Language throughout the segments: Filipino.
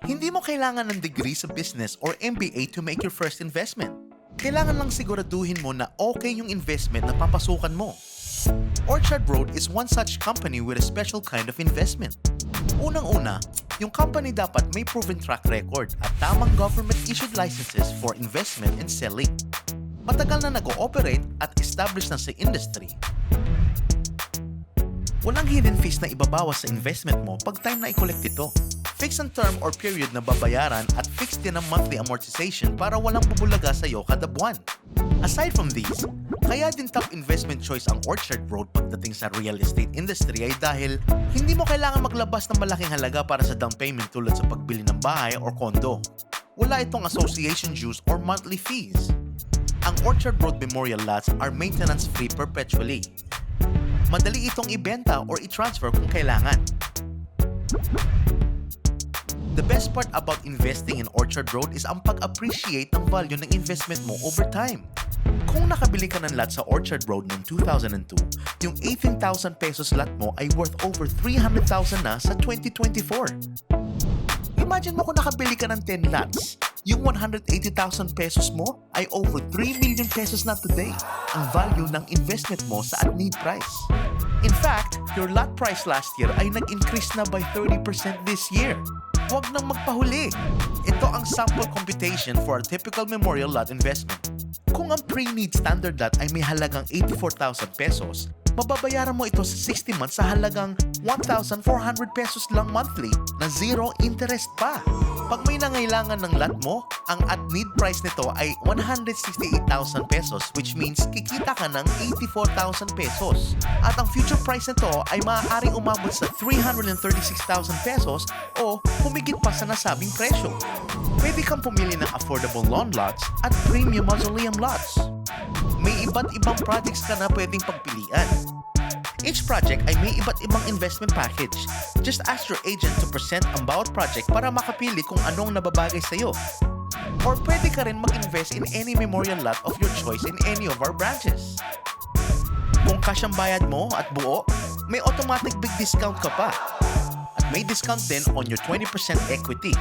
Hindi mo kailangan ng degree sa business or MBA to make your first investment. Kailangan lang siguraduhin mo na okay yung investment na papasukan mo. Orchard Road is one such company with a special kind of investment. Unang-una, yung company dapat may proven track record at tamang government-issued licenses for investment and selling. Matagal na nag-ooperate at established na sa industry. Walang hidden fees na ibabawas sa investment mo pag time na i-collect ito. Fixed ang term or period na babayaran at fixed din ang monthly amortization para walang bubulaga sa'yo kada buwan. Aside from these, kaya din top investment choice ang Orchard Road pagdating sa real estate industry ay dahil hindi mo kailangan maglabas ng malaking halaga para sa down payment tulad sa pagbili ng bahay or kondo. Wala itong association dues or monthly fees. Ang Orchard Road Memorial Lots are maintenance-free perpetually. Madali itong ibenta or i-transfer kung kailangan. The best part about investing in Orchard Road is ang pag-appreciate ng value ng investment mo over time. Kung nakabili ka ng lot sa Orchard Road noong 2002, yung 18,000 pesos lot mo ay worth over 300,000 na sa 2024. Imagine mo kung nakabili ka ng 10 lots, yung 180,000 pesos mo ay over 3 million pesos na today, ang value ng investment mo sa at-need price. In fact, your lot price last year ay nag-increase na by 30% this year. Huwag nang magpahuli. Ito ang sample computation for a typical memorial lot investment. Kung ang pre-need standard lot ay may halagang 84,000 pesos, mababayaran mo ito sa 60 months sa halagang 1,400 pesos lang monthly na zero interest pa. Pag may nangailangan ng lot mo, ang at-need price nito ay 168,000 pesos which means kikita ka ng 84,000 pesos. At ang future price nito ay maaaring umabot sa 336,000 pesos o humigit pa sa nasabing presyo. Pwede kang pumili ng affordable lawn lots at premium mausoleum lots. May iba't ibang projects ka na pwedeng pagpilian. Each project ay may iba't ibang investment package. Just ask your agent to present ang bawat project para makapili kung anong nababagay sa'yo. Or pwede ka rin mag-invest in any memorial lot of your choice in any of our branches. Kung cash ang bayad mo at buo, may automatic big discount ka pa. At may discount din on your 20% equity.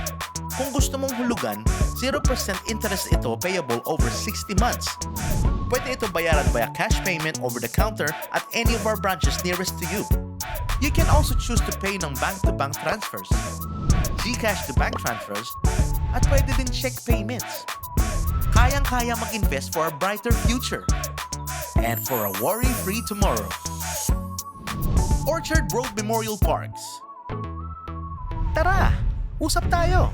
Kung gusto mong hulugan, 0% interest ito payable over 60 months. Pwede ito bayaran via cash payment over the counter at any of our branches nearest to you. You can also choose to pay ng bank-to-bank transfers, GCash to bank transfers, at pwede din check payments. Kayang-kaya mag-invest for a brighter future and for a worry-free tomorrow. Orchard Road Memorial Parks. Tara, usap tayo!